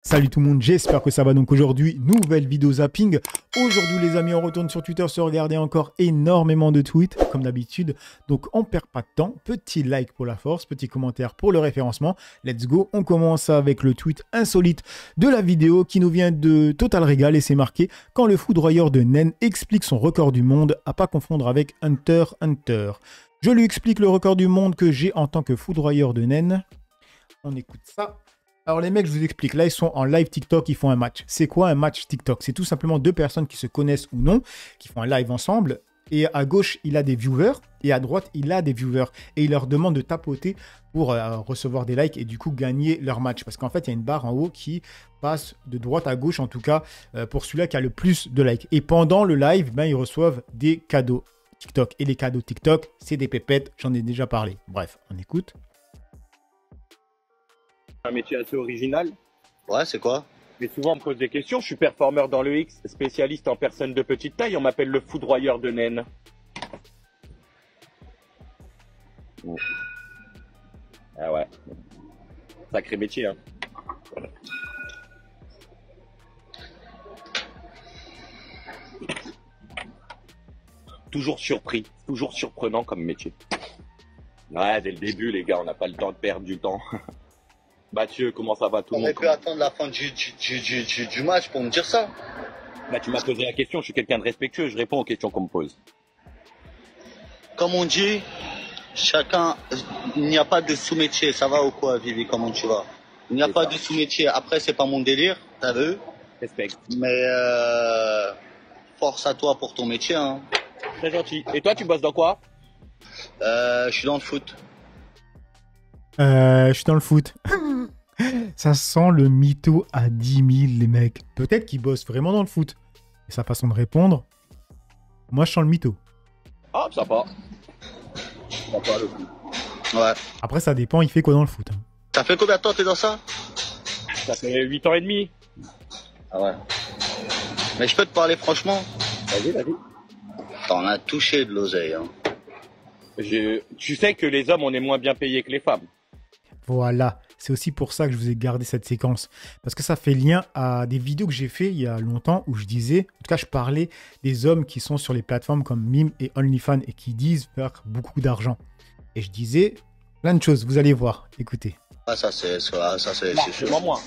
Salut tout le monde, j'espère que ça va. Donc aujourd'hui, nouvelle vidéo zapping. Aujourd'hui les amis, on retourne sur Twitter se regarder encore énormément de tweets comme d'habitude. Donc on perd pas de temps, petit like pour la force, petit commentaire pour le référencement. Let's go, on commence avec le tweet insolite de la vidéo qui nous vient de Total Régal et c'est marqué « Quand le foudroyeur de Nen explique son record du monde, à pas confondre avec Hunter x Hunter ». Je lui explique le record du monde que j'ai en tant que foudroyeur de Nen. On écoute ça. Alors les mecs, je vous explique, là ils sont en live TikTok, ils font un match. C'est quoi un match TikTok? C'est tout simplement deux personnes qui se connaissent ou non, qui font un live ensemble, et à gauche il a des viewers, et à droite il a des viewers, et il leur demande de tapoter pour recevoir des likes et du coup gagner leur match. Parce qu'en fait il y a une barre en haut qui passe de droite à gauche, en tout cas pour celui-là qui a le plus de likes. Et pendant le live, ben, ils reçoivent des cadeaux TikTok. Et les cadeaux TikTok, c'est des pépettes, j'en ai déjà parlé. Bref, on écoute. Un métier assez original. Ouais, c'est quoi? Mais souvent on me pose des questions. Je suis performeur dans le X, spécialiste en personnes de petite taille. On m'appelle le foudroyeur de naines. Ah ouais. Sacré métier, hein. Toujours surpris, toujours surprenant comme métier. Ouais, dès le début, les gars, on n'a pas le temps de perdre du temps. Mathieu, comment ça va tout le monde? On aurait pu attendre la fin du match pour me dire ça. Bah, tu m'as posé la question, je suis quelqu'un de respectueux, je réponds aux questions qu'on me pose. Comme on dit, chacun, il n'y a pas de sous-métier. Ça va ou quoi, Vivi? Comment tu vas? Il n'y a pas de sous-métier. Après, c'est pas mon délire, t'as vu? Respect. Mais force à toi pour ton métier. Hein. Très gentil. Et toi, tu bosses dans quoi? Je suis dans le foot. Je suis dans le foot. Ça sent le mytho à 10 000, les mecs. Peut-être qu'ils bossent vraiment dans le foot. Et sa façon de répondre, moi, je sens le mytho. Ah, sympa. Sympa, le coup. Ouais. Après, ça dépend, il fait quoi dans le foot. Hein. Ça fait combien de temps que t'es dans ça? Ça fait 8 ans et demi. Ah ouais. Mais je peux te parler franchement? Vas-y, vas-y. T'en as touché de l'oseille. Hein. Tu sais que les hommes, on est moins bien payés que les femmes. Voilà, c'est aussi pour ça que je vous ai gardé cette séquence. Parce que ça fait lien à des vidéos que j'ai fait il y a longtemps où je disais, en tout cas je parlais des hommes qui sont sur les plateformes comme Mime et OnlyFans et qui disent faire beaucoup d'argent. Et je disais plein de choses, vous allez voir, écoutez. Ah ça c'est sûr. Largement moins.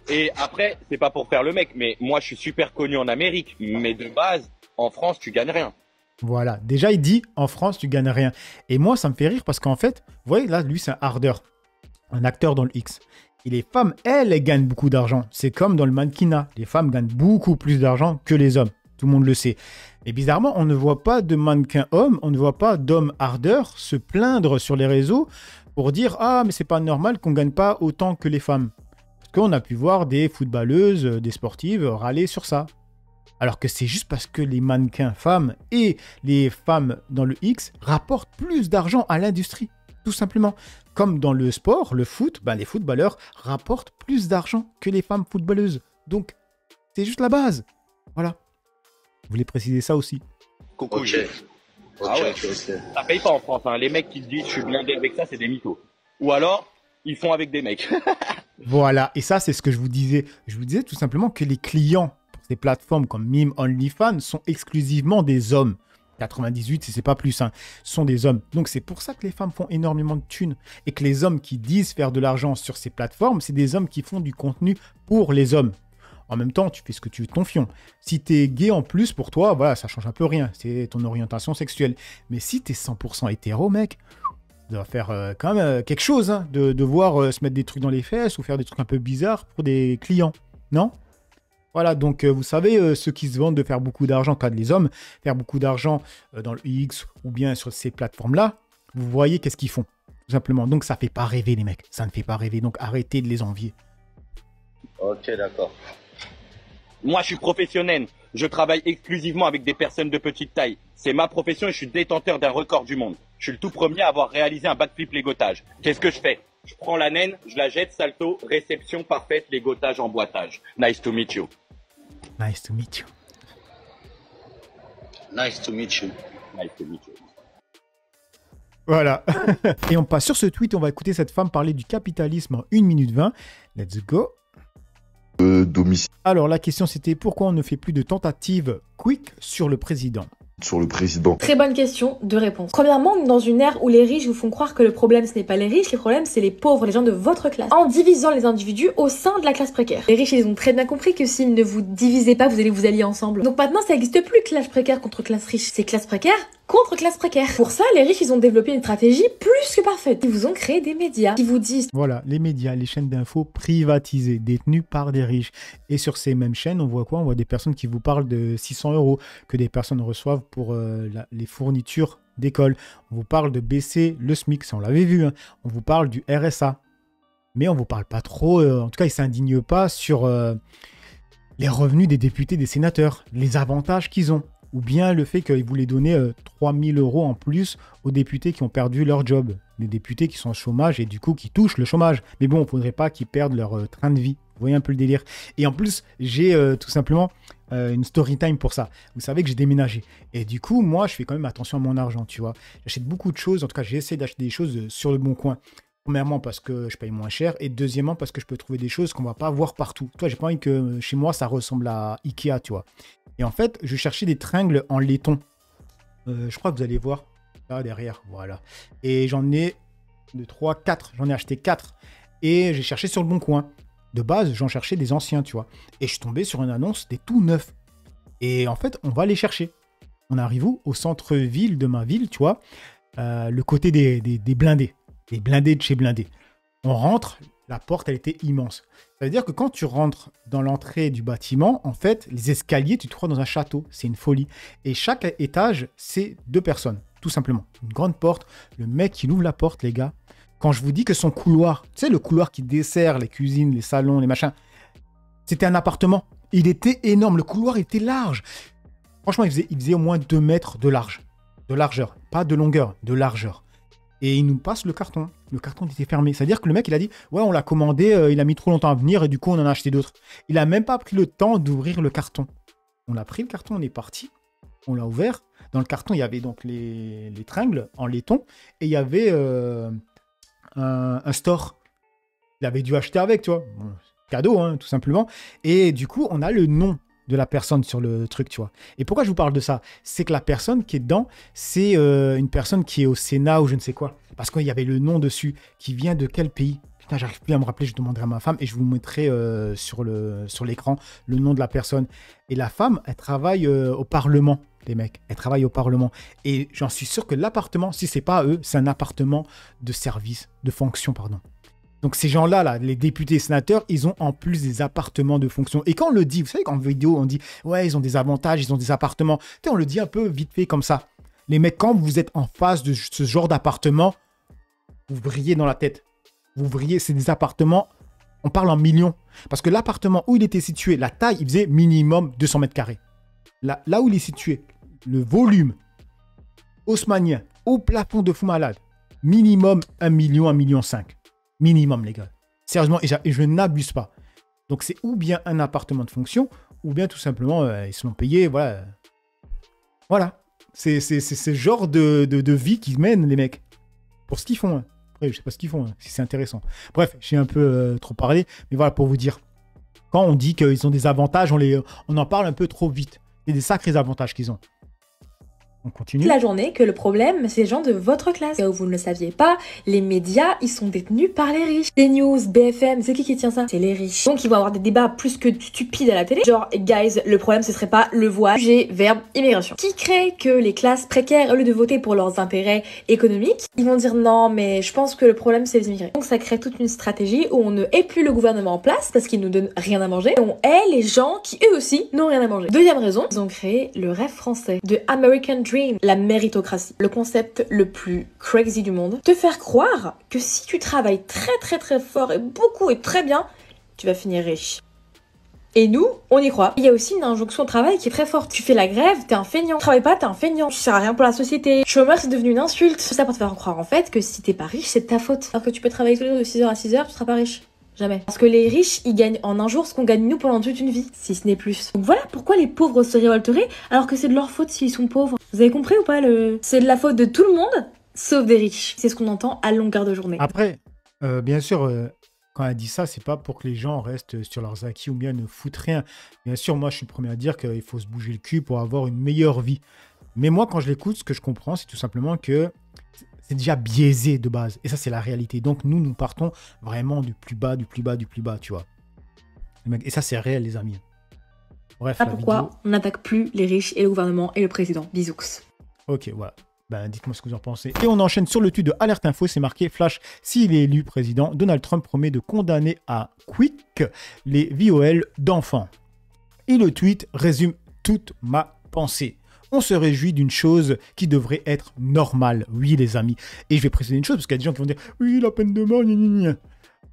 Et après, c'est pas pour faire le mec, mais moi je suis super connu en Amérique, mais de base, en France, tu gagnes rien. Voilà, déjà il dit en France tu gagnes rien. Et moi ça me fait rire parce qu'en fait, vous voyez là, lui c'est un hardeur, un acteur dans le X. Et les femmes, elles gagnent beaucoup d'argent. C'est comme dans le mannequinat, les femmes gagnent beaucoup plus d'argent que les hommes. Tout le monde le sait. Et bizarrement, on ne voit pas de mannequin homme, on ne voit pas d'homme hardeur se plaindre sur les réseaux pour dire « Ah, mais c'est pas normal qu'on gagne pas autant que les femmes. » Parce qu'on a pu voir des footballeuses, des sportives râler sur ça. Alors que c'est juste parce que les mannequins femmes et les femmes dans le X rapportent plus d'argent à l'industrie, tout simplement. Comme dans le sport, le foot, ben les footballeurs rapportent plus d'argent que les femmes footballeuses. Donc, c'est juste la base. Voilà. Je voulais préciser ça aussi. Coucou, Ok. Ah ouais. Ça paye pas en France, hein. Les mecs qui te disent je suis blindé avec ça, c'est des mythos. Ou alors, ils font avec des mecs. Voilà. Et ça, c'est ce que je vous disais. Je vous disais tout simplement que les clients pour ces plateformes comme Mime, OnlyFans sont exclusivement des hommes. 98, si c'est pas plus, hein, sont des hommes. Donc c'est pour ça que les femmes font énormément de thunes. Et que les hommes qui disent faire de l'argent sur ces plateformes, c'est des hommes qui font du contenu pour les hommes. En même temps, tu fais ce que tu veux de ton fion. Si t'es gay en plus, pour toi, voilà, ça change un peu rien. C'est ton orientation sexuelle. Mais si t'es 100% hétéro, mec, ça va faire quand même quelque chose, hein, de devoir se mettre des trucs dans les fesses ou faire des trucs un peu bizarres pour des clients. Non ? Voilà, donc vous savez, ceux qui se vendent de faire beaucoup d'argent, pas les hommes, faire beaucoup d'argent dans le X ou bien sur ces plateformes-là, vous voyez qu'est-ce qu'ils font, tout simplement. Donc ça fait pas rêver les mecs, ça ne fait pas rêver, donc arrêtez de les envier. Ok, d'accord. Moi, je suis professionnel. Je travaille exclusivement avec des personnes de petite taille. C'est ma profession et je suis détenteur d'un record du monde. Je suis le tout premier à avoir réalisé un backflip légotage. Qu'est-ce que je fais? Je prends la naine, je la jette, salto, réception parfaite, légotage, emboîtage. Nice to meet you. Nice to meet you. Nice to meet you. Nice to meet you. Voilà. Et on passe sur ce tweet, on va écouter cette femme parler du capitalisme en 1 minute 20. Let's go. domicile Alors, la question, c'était pourquoi on ne fait plus de tentatives quick sur le président? sur le président. Très bonne question, deux réponses. Premièrement, on est dans une ère où les riches vous font croire que le problème ce n'est pas les riches, le problème c'est les pauvres, les gens de votre classe, en divisant les individus au sein de la classe précaire. Les riches ils ont très bien compris que s'ils ne vous divisez pas, vous allez vous allier ensemble. Donc maintenant ça n'existe plus classe précaire contre classe riche, c'est classe précaire contre classe précaire. Pour ça, les riches ils ont développé une stratégie plus que parfaite. Ils vous ont créé des médias qui vous disent... Voilà, les médias, les chaînes d'infos privatisées, détenues par des riches. Et sur ces mêmes chaînes, on voit quoi? On voit des personnes qui vous parlent de 600 € que des personnes reçoivent pour les fournitures d'école. On vous parle de baisser le SMIC, ça on l'avait vu. Hein. On vous parle du RSA. Mais on ne vous parle pas trop, en tout cas ils ne s'indignent pas sur les revenus des députés, des sénateurs, les avantages qu'ils ont. Ou bien le fait qu'ils voulaient donner 3 000 € en plus aux députés qui ont perdu leur job. Les députés qui sont au chômage et du coup qui touchent le chômage. Mais bon, il ne faudrait pas qu'ils perdent leur train de vie. Vous voyez un peu le délire. Et en plus, j'ai tout simplement une story time pour ça. Vous savez que j'ai déménagé. Et du coup, moi, je fais quand même attention à mon argent, tu vois. J'achète beaucoup de choses. En tout cas, j'essaie d'acheter des choses sur le bon coin. Premièrement, parce que je paye moins cher. Et deuxièmement, parce que je peux trouver des choses qu'on ne va pas voir partout. Toi, j'ai pas envie que chez moi, ça ressemble à Ikea, tu vois. Et en fait, je cherchais des tringles en laiton. Je crois que vous allez voir là derrière. Voilà. Et j'en ai 2, 3, 4. J'en ai acheté 4. Et j'ai cherché sur le bon coin. De base, j'en cherchais des anciens, tu vois. Et je suis tombé sur une annonce des tout neufs. Et en fait, on va les chercher. On arrive où? Au centre-ville de ma ville, tu vois. Le côté des blindés. Des blindés de chez blindés. On rentre. La porte, elle était immense. Ça veut dire que quand tu rentres dans l'entrée du bâtiment, en fait, les escaliers, tu te crois dans un château. C'est une folie. Et chaque étage, c'est 2 personnes, tout simplement. Une grande porte. Le mec, il ouvre la porte, les gars. Quand je vous dis que son couloir, tu sais, le couloir qui dessert les cuisines, les salons, les machins, c'était un appartement. Il était énorme. Le couloir était large. Franchement, il faisait au moins 2 mètres de large. De largeur. Pas de longueur, de largeur. Et il nous passe le carton. Le carton était fermé. C'est-à-dire que le mec, il a dit « Ouais, on l'a commandé, il a mis trop longtemps à venir et du coup, on en a acheté d'autres. » Il n'a même pas pris le temps d'ouvrir le carton. On a pris le carton, on est parti. On l'a ouvert. Dans le carton, il y avait donc les tringles en laiton et il y avait un store. Il avait dû acheter avec, tu vois. Bon, cadeau, hein, tout simplement. Et du coup, on a le nom de la personne sur le truc, tu vois. Et pourquoi je vous parle de ça? C'est que la personne qui est dedans, c'est une personne qui est au Sénat ou je ne sais quoi. Parce qu'il y avait le nom dessus. Qui vient de quel pays? Putain, j'arrive plus à me rappeler, je demanderai à ma femme et je vous mettrai sur l'écran le nom de la personne. Et la femme, elle travaille au Parlement, les mecs. Elle travaille au Parlement. Et j'en suis sûr que l'appartement, si c'est pas à eux, c'est un appartement de service, de fonction, pardon. Donc ces gens-là, là, les députés et sénateurs, ils ont en plus des appartements de fonction. Et quand on le dit, vous savez qu'en vidéo, on dit « Ouais, ils ont des avantages, ils ont des appartements. » Tu sais, on le dit un peu vite fait comme ça. Les mecs, quand vous êtes en face de ce genre d'appartement, vous brillez dans la tête. Vous brillez, c'est des appartements, on parle en millions. Parce que l'appartement où il était situé, la taille, il faisait minimum 200 mètres carrés. Là où il est situé, le volume haussmannien, au plafond de fou malade, minimum 1 million, 1,5 million. Minimum, les gars. Sérieusement, et je n'abuse pas. Donc, c'est ou bien un appartement de fonction, ou bien tout simplement, ils se l'ont payé, voilà. Voilà. C'est ce genre de vie qu'ils mènent, les mecs. Pour ce qu'ils font. Hein. Après, je sais pas ce qu'ils font, hein, si c'est intéressant. Bref, j'ai un peu trop parlé, mais voilà, pour vous dire. Quand on dit qu'ils ont des avantages, on en parle un peu trop vite. Il y a des sacrés avantages qu'ils ont. On continue. La journée que le problème, c'est les gens de votre classe. Et vous ne le saviez pas, les médias, ils sont détenus par les riches. Les news, BFM, c'est qui tient ça? C'est les riches. Donc ils vont avoir des débats plus que stupides à la télé. Genre, guys, le problème, ce serait pas le voile, sujet, verbe, immigration. Qui crée que les classes précaires, au lieu de voter pour leurs intérêts économiques, ils vont dire non, mais je pense que le problème, c'est les immigrés. Donc ça crée toute une stratégie où on ne hait plus le gouvernement en place parce qu'il nous donne rien à manger. Et on hait les gens qui, eux aussi, n'ont rien à manger. Deuxième raison, ils ont créé le rêve français de American Dream, la méritocratie, le concept le plus crazy du monde. Te faire croire que si tu travailles très très très fort et beaucoup et très bien, tu vas finir riche. Et nous, on y croit. Il y a aussi une injonction au travail qui est très forte. Tu fais la grève, t'es un feignant. Tu travailles pas, t'es un feignant. Tu sers à rien pour la société. Chômeur, c'est devenu une insulte. Tout ça pour te faire croire en fait que si t'es pas riche, c'est de ta faute. Alors que tu peux travailler tous les jours de 6h à 6h, tu seras pas riche. Jamais. Parce que les riches, ils gagnent en un jour ce qu'on gagne nous pendant toute une vie, si ce n'est plus. Donc voilà pourquoi les pauvres se révolteraient, alors que c'est de leur faute s'ils sont pauvres. Vous avez compris ou pas C'est de la faute de tout le monde, sauf des riches. C'est ce qu'on entend à longueur de journée. Après, bien sûr, quand elle dit ça, c'est pas pour que les gens restent sur leurs acquis ou bien ne foutent rien. Bien sûr, moi, je suis le premier à dire qu'il faut se bouger le cul pour avoir une meilleure vie. Mais moi, quand je l'écoute, ce que je comprends, c'est tout simplement que c'est déjà biaisé de base. Et ça, c'est la réalité. Donc, nous partons vraiment du plus bas, du plus bas, du plus bas, tu vois. Et ça, c'est réel, les amis. Bref, Ah, pourquoi on n'attaque plus les riches et le gouvernement et le président. Bisous. Ok, voilà. Ben, dites-moi ce que vous en pensez. Et on enchaîne sur le tweet de Alerte Info, c'est marqué Flash, s'il est élu président, Donald Trump promet de condamner à quick les VOL d'enfants. Et le tweet résume toute ma pensée. On se réjouit d'une chose qui devrait être normale, oui les amis. Et je vais préciser une chose, parce qu'il y a des gens qui vont dire « Oui, la peine de mort, gna gna gna. »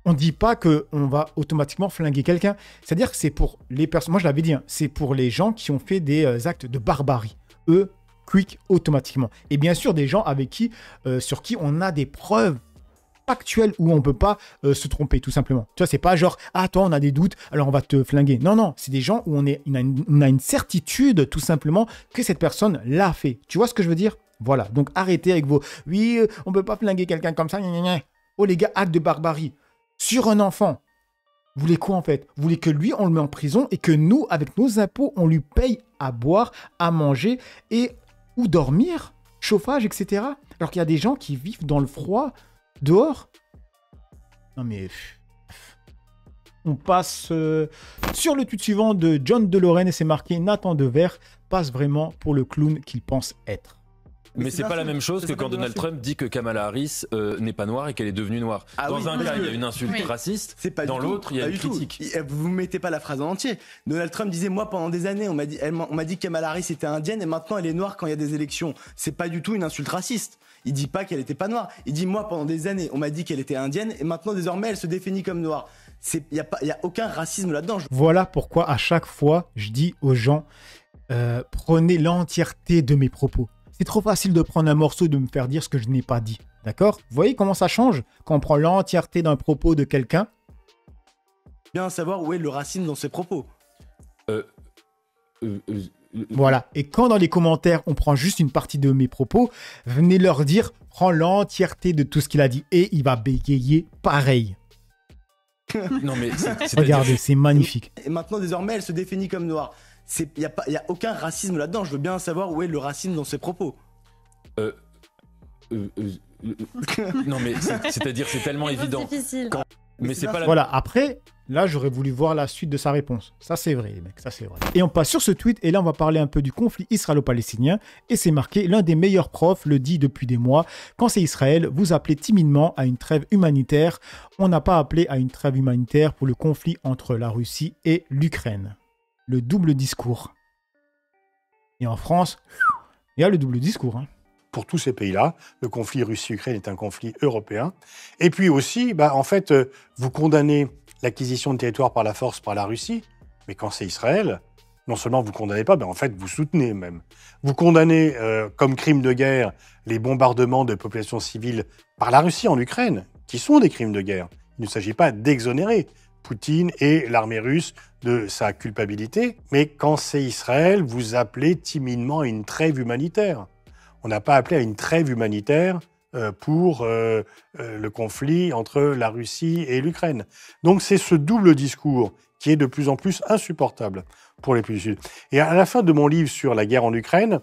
On ne dit pas qu'on va automatiquement flinguer quelqu'un. C'est-à-dire que c'est pour les personnes, moi je l'avais dit, hein, c'est pour les gens qui ont fait des actes de barbarie. Eux, quick automatiquement. Et bien sûr, des gens avec qui, sur qui on a des preuves factuelles où on ne peut pas se tromper, tout simplement. Tu vois, c'est pas genre, ah, toi, on a des doutes, alors on va te flinguer. Non, non, c'est des gens où on a une certitude, tout simplement, que cette personne l'a fait. Tu vois ce que je veux dire? Voilà. Donc, arrêtez avec vos, oui, on ne peut pas flinguer quelqu'un comme ça. Gna gna gna. Oh, les gars, acte de barbarie. Sur un enfant. Vous voulez quoi, en fait? Vous voulez que lui, on le met en prison et que nous, avec nos impôts, on lui paye à boire, à manger et ou dormir, chauffage, etc. Alors qu'il y a des gens qui vivent dans le froid, dehors. Non mais... On passe sur le tweet suivant de John DeLorean et c'est marqué « Nathan Dever passe vraiment pour le clown qu'il pense être ». Mais c'est pas la même chose que quand Donald Trump dit que Kamala Harris n'est pas noire et qu'elle est devenue noire. Dans un cas, il y a une insulte raciste, dans l'autre, il y a une critique. Vous mettez pas la phrase en entier. Donald Trump disait, moi, pendant des années, on m'a dit que Kamala Harris était indienne et maintenant elle est noire quand il y a des élections. C'est pas du tout une insulte raciste. Il dit pas qu'elle était pas noire. Il dit, moi, pendant des années, on m'a dit qu'elle était indienne et maintenant, désormais, elle se définit comme noire. Il y a aucun racisme là-dedans. Voilà pourquoi à chaque fois, je dis aux gens, prenez l'entièreté de mes propos. C'est trop facile de prendre un morceau et de me faire dire ce que je n'ai pas dit. D'accord? Vous voyez comment ça change quand on prend l'entièreté d'un propos de quelqu'un? Bien savoir où est le racisme dans ses propos. Voilà. Et quand dans les commentaires, on prend juste une partie de mes propos, venez leur dire, prends l'entièreté de tout ce qu'il a dit. Et il va bégayer pareil. Non mais regardez, c'est magnifique. Et maintenant, désormais, elle se définit comme noire. Il n'y a aucun racisme là-dedans. Je veux bien savoir où est le racisme dans ses propos. Non mais c'est-à-dire c'est tellement évident. C'est difficile. Mais c'est pas la... Voilà, après, là, j'aurais voulu voir la suite de sa réponse. Ça, c'est vrai, les mecs, ça, c'est vrai. Et on passe sur ce tweet, et là, on va parler un peu du conflit israélo-palestinien. Et c'est marqué, l'un des meilleurs profs le dit depuis des mois. Quand c'est Israël, vous appelez timidement à une trêve humanitaire. On n'a pas appelé à une trêve humanitaire pour le conflit entre la Russie et l'Ukraine. Le double discours. Et en France, il y a le double discours, hein. Pour tous ces pays-là, le conflit Russie-Ukraine est un conflit européen. Et puis aussi, en fait, vous condamnez l'acquisition de territoire par la force par la Russie, mais quand c'est Israël, non seulement vous ne condamnez pas, mais en fait, vous soutenez même. Vous condamnez comme crime de guerre les bombardements de populations civiles par la Russie en Ukraine, qui sont des crimes de guerre. Il ne s'agit pas d'exonérer Poutine et l'armée russe de sa culpabilité, mais quand c'est Israël, vous appelez timidement à une trêve humanitaire. On n'a pas appelé à une trêve humanitaire pour le conflit entre la Russie et l'Ukraine. Donc c'est ce double discours qui est de plus en plus insupportable pour les pays du Sud. Et à la fin de mon livre sur la guerre en Ukraine,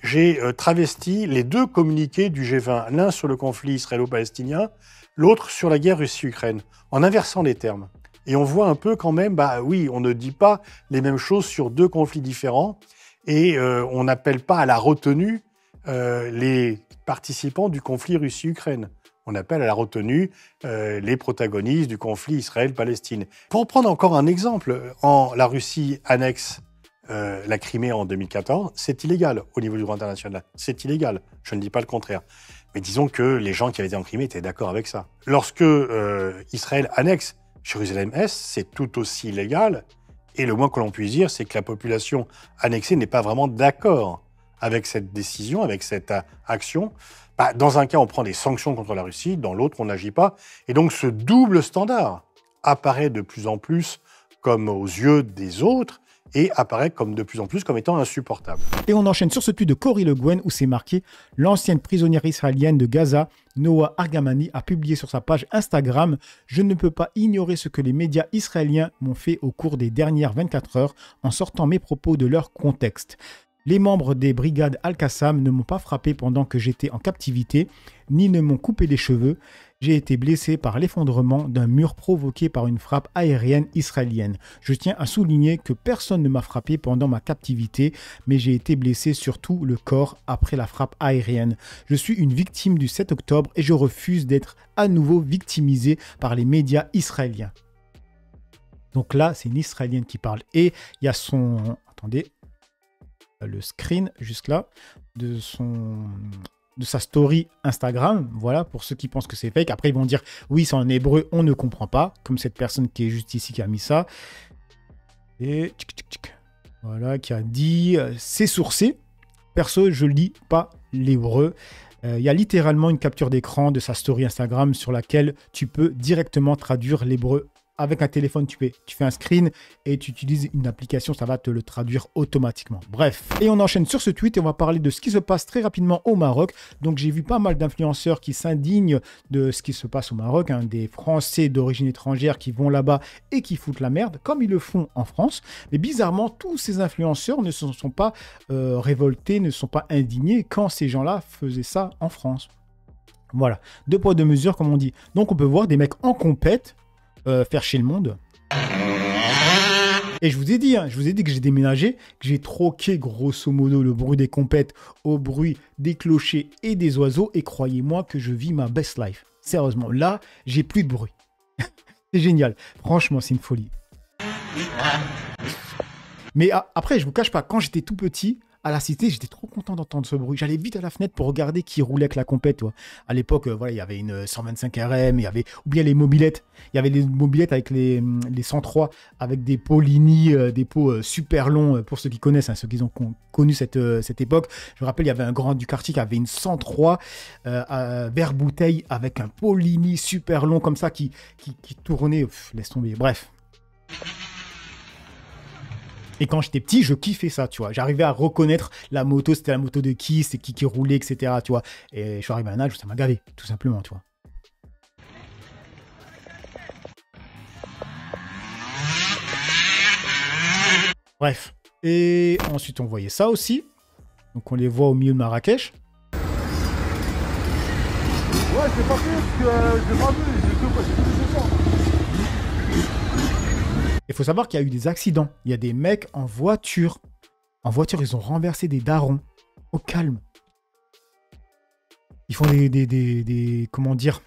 j'ai travesti les deux communiqués du G20, l'un sur le conflit israélo-palestinien, l'autre sur la guerre Russie-Ukraine, en inversant les termes. Et on voit un peu quand même, oui, on ne dit pas les mêmes choses sur deux conflits différents et on n'appelle pas à la retenue les participants du conflit Russie-Ukraine. On appelle à la retenue les protagonistes du conflit Israël-Palestine. Pour prendre encore un exemple, la Russie annexe la Crimée en 2014, c'est illégal au niveau du droit international. C'est illégal, je ne dis pas le contraire. Mais disons que les gens qui avaient été en Crimée étaient d'accord avec ça. Lorsque Israël annexe Jérusalem-Est, c'est tout aussi illégal. Et le moins que l'on puisse dire, c'est que la population annexée n'est pas vraiment d'accord avec cette décision, avec cette action. Dans un cas, on prend des sanctions contre la Russie, dans l'autre, on n'agit pas. Et donc, ce double standard apparaît de plus en plus comme aux yeux des autres et apparaît de plus en plus comme étant insupportable. Et on enchaîne sur ce tweet de Cory Le Gouen où c'est marqué « L'ancienne prisonnière israélienne de Gaza, Noa Argamani, a publié sur sa page Instagram « Je ne peux pas ignorer ce que les médias israéliens m'ont fait au cours des dernières 24 heures en sortant mes propos de leur contexte. Les membres des brigades Al-Qassam ne m'ont pas frappé pendant que j'étais en captivité, ni ne m'ont coupé les cheveux. J'ai été blessé par l'effondrement d'un mur provoqué par une frappe aérienne israélienne. Je tiens à souligner que personne ne m'a frappé pendant ma captivité, mais j'ai été blessé sur tout le corps après la frappe aérienne. Je suis une victime du 7 octobre et je refuse d'être à nouveau victimisé par les médias israéliens. » Donc là, c'est une Israélienne qui parle. Et il y a son... Attendez, le screen juste là de sa story Instagram, voilà, pour ceux qui pensent que c'est fake. Après, ils vont dire, oui, c'est en hébreu, on ne comprend pas, comme cette personne qui est juste ici qui a mis ça. Et, voilà, qui a dit, c'est sourcé. Perso, je lis pas l'hébreu. Il y a littéralement une capture d'écran de sa story Instagram sur laquelle tu peux directement traduire l'hébreu. Avec un téléphone, tu fais un screen et tu utilises une application, ça va te le traduire automatiquement. Bref, et on enchaîne sur ce tweet et on va parler de ce qui se passe très rapidement au Maroc. Donc j'ai vu pas mal d'influenceurs qui s'indignent de ce qui se passe au Maroc, hein, des Français d'origine étrangère qui vont là-bas et qui foutent la merde, comme ils le font en France. Mais bizarrement, tous ces influenceurs ne se sont pas révoltés, ne sont pas indignés quand ces gens-là faisaient ça en France. Voilà, 2 poids 2 mesures comme on dit. Donc on peut voir des mecs en compète faire chier le monde. Et je vous ai dit que j'ai déménagé, que j'ai troqué grosso modo le bruit des compètes au bruit des clochers et des oiseaux. Et croyez-moi que je vis ma best life. Sérieusement, là, j'ai plus de bruit. C'est génial. Franchement, c'est une folie. Mais après, je vous cache pas, quand j'étais tout petit, à la cité, j'étais trop content d'entendre ce bruit. J'allais vite à la fenêtre pour regarder qui roulait avec la compète. Toi. À l'époque, voilà, il y avait une 125 RM, il y avait, ou bien les mobilettes. Il y avait les mobilettes avec les 103, avec des pots Lini, des pots super longs, pour ceux qui connaissent, hein, ceux qui ont connu cette époque. Je me rappelle, il y avait un grand du quartier qui avait une 103 verre bouteille avec un pot Lini super long comme ça qui tournait. Pff, laisse tomber. Bref. Et quand j'étais petit, je kiffais ça, tu vois. J'arrivais à reconnaître la moto, c'était la moto de qui, c'est qui roulait, etc., tu vois. Et je suis arrivé à un âge où ça m'a gavé, tout simplement, tu vois. Bref. Et ensuite, on voyait ça aussi. Donc, on les voit au milieu de Marrakech. Ouais, c'est pas plus que j'ai pas vu, j'ai tout ça. Il faut savoir qu'il y a eu des accidents. Il y a des mecs en voiture. En voiture, ils ont renversé des darons. Au calme. Ils font comment dire,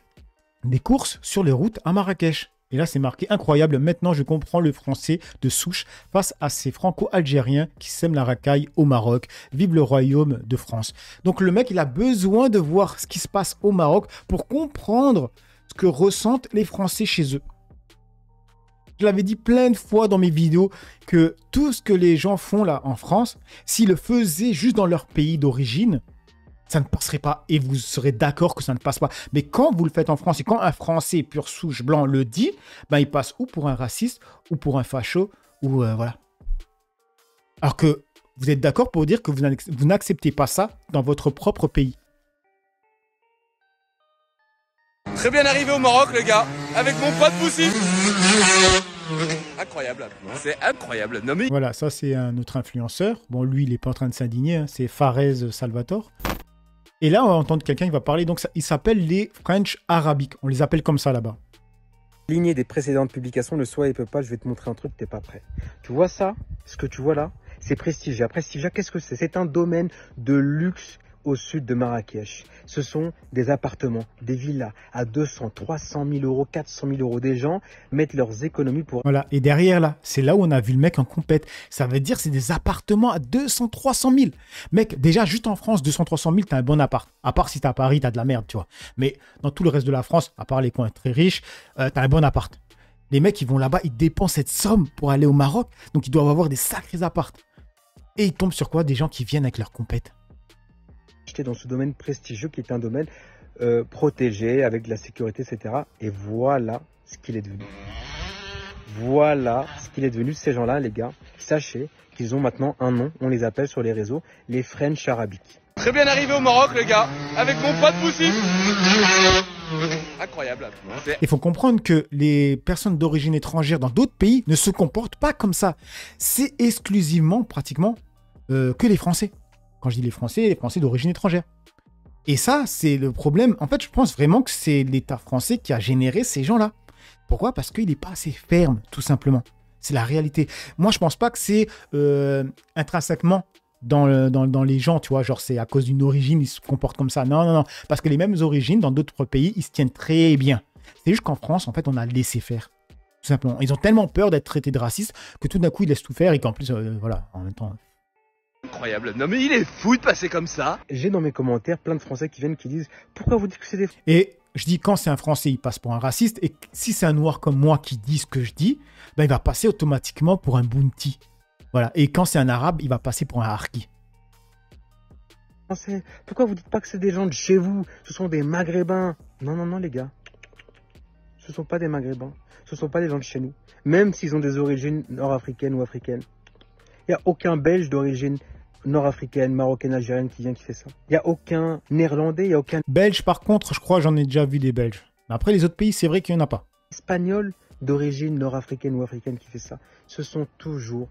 des courses sur les routes à Marrakech. Et là, c'est marqué incroyable. Maintenant, je comprends le français de souche face à ces franco-algériens qui sèment la racaille au Maroc. Vive le royaume de France. Donc, le mec, il a besoin de voir ce qui se passe au Maroc pour comprendre ce que ressentent les Français chez eux. Je l'avais dit plein de fois dans mes vidéos que tout ce que les gens font là en France, s'ils le faisaient juste dans leur pays d'origine, ça ne passerait pas et vous serez d'accord que ça ne passe pas. Mais quand vous le faites en France et quand un Français pur souche blanc le dit, ben il passe ou pour un raciste ou pour un facho ou voilà. Alors que vous êtes d'accord pour dire que vous n'acceptez pas ça dans votre propre pays. Très bien arrivé au Maroc, les gars, avec mon pote Boussy. Incroyable, c'est incroyable. Non, mais... Voilà, ça c'est un autre influenceur. Bon, lui, il n'est pas en train de s'indigner, hein. C'est Farez Salvatore. Et là, on va entendre quelqu'un qui va parler. Donc, il s'appelle les French Arabic. On les appelle comme ça là-bas. Lignée des précédentes publications, ne swipe pas, je vais te montrer un truc, t'es pas prêt. Tu vois ça? Ce que tu vois là, c'est Prestigia. Prestigia, qu'est-ce que c'est? C'est un domaine de luxe au sud de Marrakech. Ce sont des appartements, des villas à 200, 300 000 euros, 400 000 euros. Des gens mettent leurs économies pour... Voilà, et derrière là, c'est là où on a vu le mec en compète. Ça veut dire c'est des appartements à 200, 300 000. Mec, déjà juste en France, 200, 300 000, t'as un bon appart. À part si t'es à Paris, t'as de la merde, tu vois. Mais dans tout le reste de la France, à part les coins très riches, t'as un bon appart. Les mecs, ils vont là-bas, ils dépensent cette somme pour aller au Maroc. Donc ils doivent avoir des sacrés apparts. Et ils tombent sur quoi? Des gens qui viennent avec leur compète. Dans ce domaine prestigieux qui est un domaine protégé avec de la sécurité, etc. Et voilà ce qu'il est devenu. Voilà ce qu'il est devenu de ces gens-là, les gars. Sachez qu'ils ont maintenant un nom, on les appelle sur les réseaux les French Arabiques. Très bien arrivé au Maroc, le gars, avec mon pote Poussi. Incroyable. Il faut comprendre que les personnes d'origine étrangère dans d'autres pays ne se comportent pas comme ça. C'est exclusivement, pratiquement, que les Français. Quand je dis les Français d'origine étrangère. Et ça, c'est le problème. En fait, je pense vraiment que c'est l'État français qui a généré ces gens-là. Pourquoi? Parce qu'il n'est pas assez ferme, tout simplement. C'est la réalité. Moi, je pense pas que c'est intrinsèquement dans les gens, tu vois, genre c'est à cause d'une origine, ils se comportent comme ça. Non, non, non. Parce que les mêmes origines, dans d'autres pays, ils se tiennent très bien. C'est juste qu'en France, en fait, on a laissé faire. Tout simplement. Ils ont tellement peur d'être traités de racistes que tout d'un coup, ils laissent tout faire et qu'en plus, voilà, en même temps... Incroyable. Non mais il est fou de passer comme ça. J'ai dans mes commentaires plein de Français qui viennent qui disent « Pourquoi vous dites que c'est des... » Et je dis quand c'est un Français, il passe pour un raciste. Et si c'est un Noir comme moi qui dit ce que je dis, ben, il va passer automatiquement pour un bounty. Voilà. Et quand c'est un Arabe, il va passer pour un harki. Français, pourquoi vous dites pas que c'est des gens de chez vous? Ce sont des Maghrébins. Non, non, non, les gars. Ce sont pas des Maghrébins. Ce sont pas des gens de chez nous. Même s'ils ont des origines nord-africaines ou africaines. Il n'y a aucun Belge d'origine nord-africaine, marocaine, algérienne qui fait ça. Il n'y a aucun Néerlandais, il n'y a aucun... Belge, par contre, je crois, j'en ai déjà vu des Belges. Mais après, les autres pays, c'est vrai qu'il n'y en a pas. Espagnol d'origine nord-africaine ou africaine qui fait ça. Ce sont toujours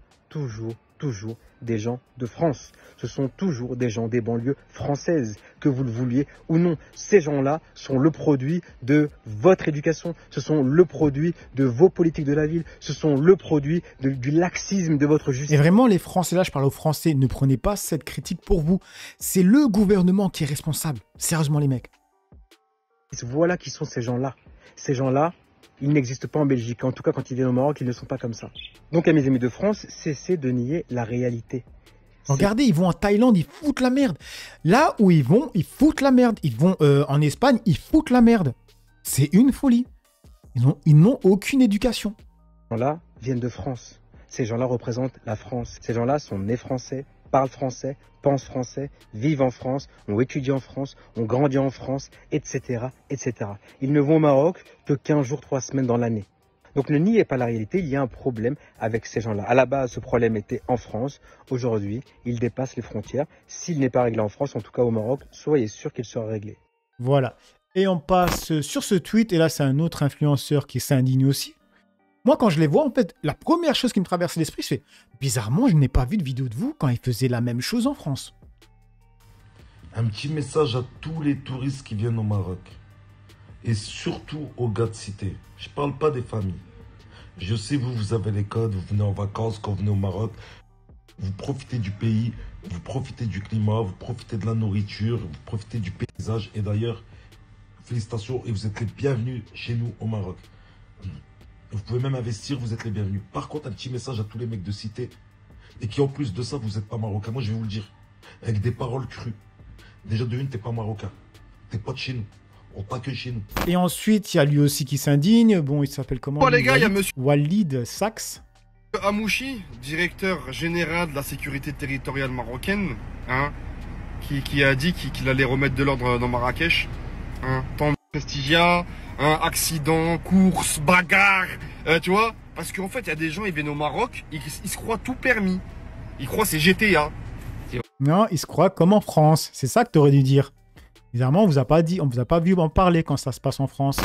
des gens de France. Ce sont toujours des gens des banlieues françaises, que vous le vouliez ou non. Ces gens-là sont le produit de votre éducation. Ce sont le produit de vos politiques de la ville. Ce sont le produit du laxisme de votre justice. Et vraiment, les Français, là, je parle aux Français, ne prenez pas cette critique pour vous. C'est le gouvernement qui est responsable. Sérieusement, les mecs. Voilà qui sont ces gens-là. Ces gens-là, ils n'existent pas en Belgique. En tout cas, quand ils viennent au Maroc, ils ne sont pas comme ça. Donc, à mes amis de France, cessez de nier la réalité. Regardez, ils vont en Thaïlande, ils foutent la merde. Là où ils vont, ils foutent la merde. Ils vont en Espagne, ils foutent la merde. C'est une folie. Ils n'ont aucune éducation. Ces gens-là viennent de France. Ces gens-là représentent la France. Ces gens-là sont nés français, parlent français, pensent français, vivent en France, ont étudié en France, ont grandi en France, etc., etc. Ils ne vont au Maroc que 15 jours, 3 semaines dans l'année. Donc ne niez pas la réalité, il y a un problème avec ces gens-là. À la base, ce problème était en France. Aujourd'hui, il dépasse les frontières. S'il n'est pas réglé en France, en tout cas au Maroc, soyez sûr qu'il sera réglé. Voilà. Et on passe sur ce tweet, et là c'est un autre influenceur qui s'indigne aussi. Moi, quand je les vois, en fait, la première chose qui me traverse l'esprit, c'est bizarrement, je n'ai pas vu de vidéo de vous quand ils faisaient la même chose en France. Un petit message à tous les touristes qui viennent au Maroc. Et surtout aux gars de cité. Je parle pas des familles. Je sais, vous avez les codes, vous venez en vacances, quand vous venez au Maroc, vous profitez du pays, vous profitez du climat, vous profitez de la nourriture, vous profitez du paysage. Et d'ailleurs, félicitations et vous êtes les bienvenus chez nous au Maroc. Vous pouvez même investir, vous êtes les bienvenus. Par contre, un petit message à tous les mecs de cité et qui en plus de ça, vous n'êtes pas marocain. Moi, je vais vous le dire, avec des paroles crues. Déjà de une, t'es pas marocain. T'es pas de chez nous. On pas que chez nous. Et ensuite, il y a lui aussi qui s'indigne. Bon, il s'appelle comment? Bon, les gars, il y a monsieur Walid Saks. Amouchi, directeur général de la sécurité territoriale marocaine, hein, qui a dit qu'il allait remettre de l'ordre dans Marrakech. Hein, temps prestigia, hein, accident, course, bagarre, tu vois. Parce qu'en fait, il y a des gens, ils viennent au Maroc, ils se croient tout permis. Ils croient c'est GTA. Non, ils se croient comme en France. C'est ça que tu aurais dû dire. Bizarrement, on vous a pas dit, on vous a pas vu en parler quand ça se passe en France.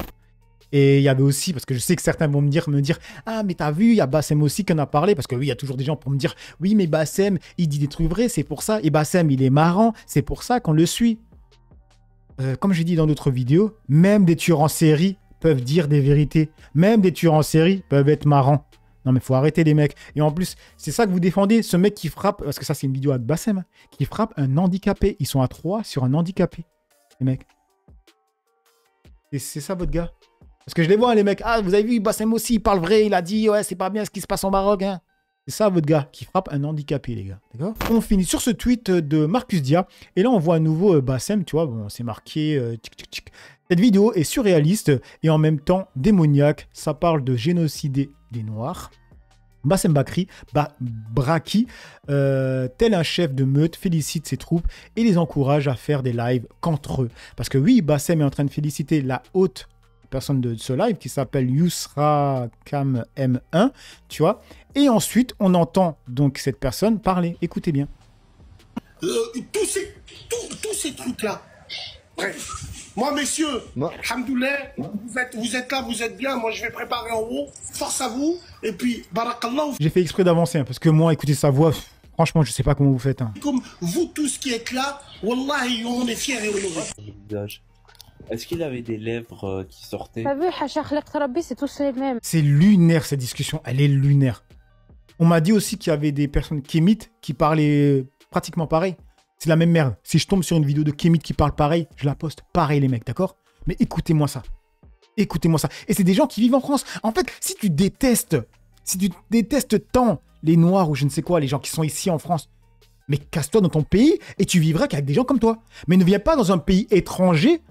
Et il y avait aussi, parce que je sais que certains vont me dire, ah mais t'as vu, il y a Bassem aussi qui en a parlé, parce que oui, il y a toujours des gens pour me dire, oui mais Bassem, il dit des trucs vrais, c'est pour ça. Et Bassem, il est marrant, c'est pour ça qu'on le suit. Comme j'ai dit dans d'autres vidéos, même des tueurs en série peuvent dire des vérités. Même des tueurs en série peuvent être marrants. Non mais faut arrêter les mecs. Et en plus, c'est ça que vous défendez, ce mec qui frappe, parce que ça c'est une vidéo avec Bassem, hein, qui frappe un handicapé. Ils sont à 3 sur un handicapé. Les mecs. Et c'est ça votre gars. Parce que je les vois, les mecs. Ah, vous avez vu, Bassem aussi, il parle vrai. Il a dit, ouais, c'est pas bien ce qui se passe au Maroc. Hein. C'est ça votre gars, qui frappe un handicapé, les gars. D'accord? On finit sur ce tweet de Marcus Dia. Et là, on voit à nouveau Bassem, tu vois. Bon, c'est marqué. Cette vidéo est surréaliste et en même temps démoniaque. Ça parle de génocider des Noirs. Bassem Braki, tel un chef de meute, félicite ses troupes et les encourage à faire des lives qu'entre eux. Parce que oui, Bassem est en train de féliciter la haute personne de ce live qui s'appelle Yousra Cam M1, tu vois. Et ensuite, on entend donc cette personne parler. Écoutez bien. Tous ces trucs-là. Bref. Moi, messieurs, alhamdoulilah, vous êtes là, vous êtes bien. Moi, je vais préparer en haut. Force à vous. Et puis, barakallah. J'ai fait exprès d'avancer, hein, parce que moi, écoutez sa voix, franchement, je sais pas comment vous faites. Hein. Comme vous tous qui êtes là, wallahi, on est fiers et honorés. Est-ce qu'il avait des lèvres qui sortaient? T'as vu, c'est tous les mêmes. C'est lunaire, cette discussion. Elle est lunaire. On m'a dit aussi qu'il y avait des personnes kémites qui parlaient pratiquement pareil. C'est la même merde. Si je tombe sur une vidéo de kémites qui parle pareil, je la poste pareil, les mecs, d'accord? Mais écoutez-moi ça. Écoutez-moi ça. Et c'est des gens qui vivent en France. En fait, si tu détestes tant les Noirs ou je ne sais quoi, les gens qui sont ici en France, mais casse-toi dans ton pays et tu vivras qu'avec des gens comme toi. Mais ne viens pas dans un pays étranger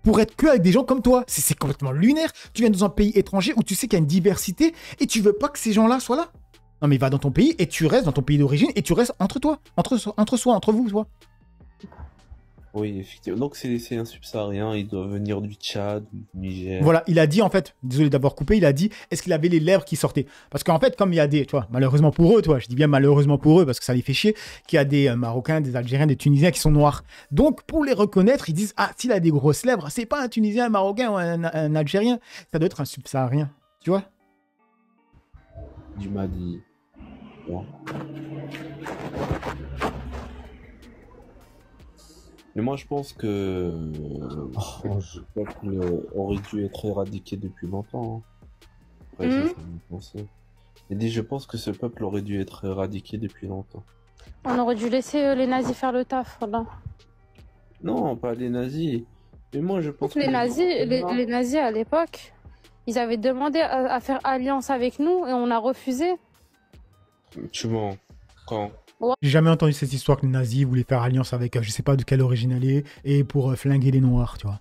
pour être que avec des gens comme toi. C'est complètement lunaire. Tu viens dans un pays étranger où tu sais qu'il y a une diversité et tu veux pas que ces gens-là soient là. Non mais va dans ton pays et tu restes dans ton pays d'origine et tu restes entre toi, entre vous, toi. Oui, effectivement. Donc c'est un subsaharien, il doit venir du Tchad, du Niger. Voilà, il a dit en fait, désolé d'avoir coupé, il a dit est-ce qu'il avait les lèvres qui sortaient? Parce qu'en fait, comme il y a des, tu vois, malheureusement pour eux, toi, je dis bien malheureusement pour eux parce que ça les fait chier, qu'il y a des Marocains, des Algériens, des Tunisiens qui sont noirs. Donc pour les reconnaître, ils disent ah, s'il a des grosses lèvres, c'est pas un Tunisien, un Marocain ou un Algérien, ça doit être un subsaharien, tu vois? Du Mali. Ouais. Mais moi, je pense que ce peuple aurait dû être éradiqué depuis longtemps. Hein. Ouais, ça me pensait. Et dit, je pense que ce peuple aurait dû être éradiqué depuis longtemps. On aurait dû laisser les nazis faire le taf, là. Non, pas les nazis. Mais moi, je pense que... Les nazis, à l'époque, ils avaient demandé à faire alliance avec nous et on a refusé. Tu mens. Quand? J'ai jamais entendu cette histoire que les nazis voulaient faire alliance avec, je sais pas de quelle origine elle est, et pour flinguer les noirs, tu vois.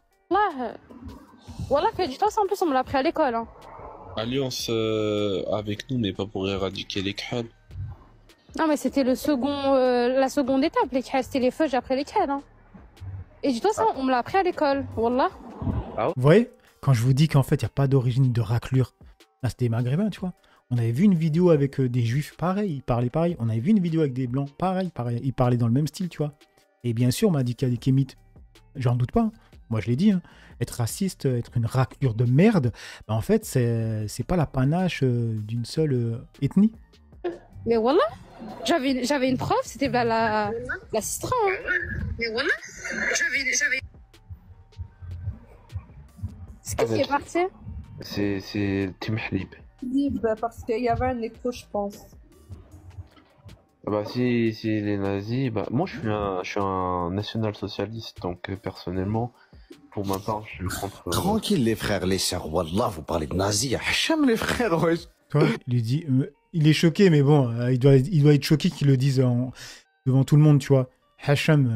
Voilà, que du temps, ça en plus, on me l'a appris à l'école. Hein. Alliance avec nous, mais pas pour éradiquer les Khal. Non, mais c'était la seconde étape, les Khal, c'était les feuilles après les Khal. Hein. Et du temps, ça, on me l'a appris à l'école, wallah. Vous voyez, quand je vous dis qu'en fait, il n'y a pas d'origine de raclure, là, c'était maghrébin, tu vois. On avait vu une vidéo avec des juifs, pareil, ils parlaient pareil. On avait vu une vidéo avec des blancs, pareil. Ils parlaient dans le même style, tu vois. Et bien sûr, on m'a dit qu'il y a des kémites. J'en doute pas. Hein. Moi, je l'ai dit. Hein. Être raciste, être une raclure de merde, bah, en fait, c'est pas l'apanage d'une seule ethnie. Mais voilà, j'avais une prof, c'était la Sistra. Hein. Mais voilà, j'avais... C'est qui est parti? C'est Tim Hlib. Parce qu'il y avait un écho, je pense. Bah si les nazis, bah moi je suis un national-socialiste, donc personnellement, pour ma part, je suis contre... Tranquille les frères, les sœurs, wallah, vous parlez de nazis, Hacham les frères, ouais. Toi, il lui dit, il est choqué, mais bon, il doit être choqué qu'ils le disent devant tout le monde, tu vois. Hacham,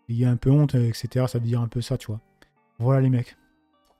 il y a un peu honte, etc. Ça veut dire un peu ça, tu vois. Voilà les mecs.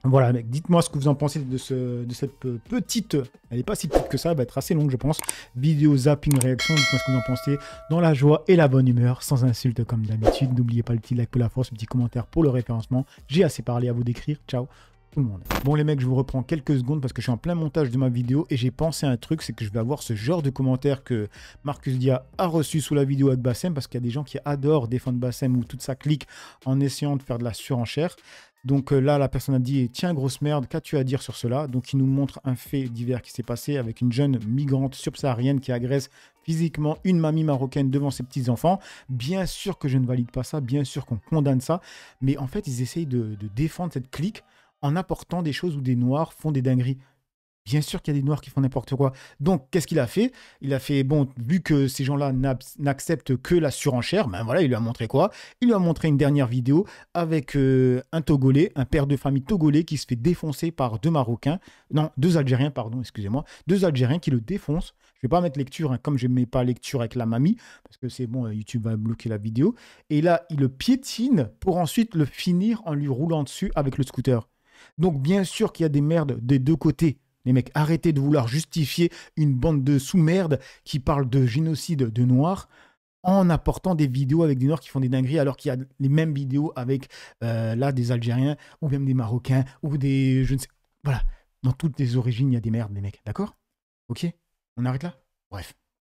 Voilà, mec, dites-moi ce que vous en pensez de cette petite, elle n'est pas si petite que ça, elle va être assez longue, je pense, vidéo zapping réaction, dites-moi ce que vous en pensez, dans la joie et la bonne humeur, sans insulte comme d'habitude, n'oubliez pas le petit like pour la force, le petit commentaire pour le référencement, j'ai assez parlé à vous d'écrire, ciao tout le monde. Bon les mecs, je vous reprends quelques secondes parce que je suis en plein montage de ma vidéo et j'ai pensé à un truc, c'est que je vais avoir ce genre de commentaires que Marcus Dia a reçu sous la vidéo avec Bassem, parce qu'il y a des gens qui adorent défendre Bassem ou toute sa clique en essayant de faire de la surenchère. Donc là, la personne a dit « Tiens, grosse merde, qu'as-tu à dire sur cela ?» Donc il nous montre un fait divers qui s'est passé avec une jeune migrante subsaharienne qui agresse physiquement une mamie marocaine devant ses petits-enfants. Bien sûr que je ne valide pas ça, bien sûr qu'on condamne ça, mais en fait, ils essayent de défendre cette clique en apportant des choses où des noirs font des dingueries. Bien sûr qu'il y a des noirs qui font n'importe quoi. Donc, qu'est-ce qu'il a fait? Il a fait, bon, vu que ces gens-là n'acceptent que la surenchère, ben voilà, il lui a montré quoi? Il lui a montré une dernière vidéo avec un Togolais, un père de famille togolais qui se fait défoncer par deux Marocains, non, deux Algériens, pardon, excusez-moi, deux Algériens qui le défoncent. Je vais pas mettre lecture, hein, comme je ne mets pas lecture avec la mamie, parce que c'est bon, YouTube va bloquer la vidéo. Et là, il le piétine pour ensuite le finir en lui roulant dessus avec le scooter. Donc, bien sûr qu'il y a des merdes des deux côtés. Les mecs, arrêtez de vouloir justifier une bande de sous-merdes qui parlent de génocide de noirs en apportant des vidéos avec des Noirs qui font des dingueries alors qu'il y a les mêmes vidéos avec là des Algériens ou même des Marocains ou des... je ne sais... Voilà, dans toutes les origines, il y a des merdes, les mecs. D'accord? Ok? On arrête là? Bref.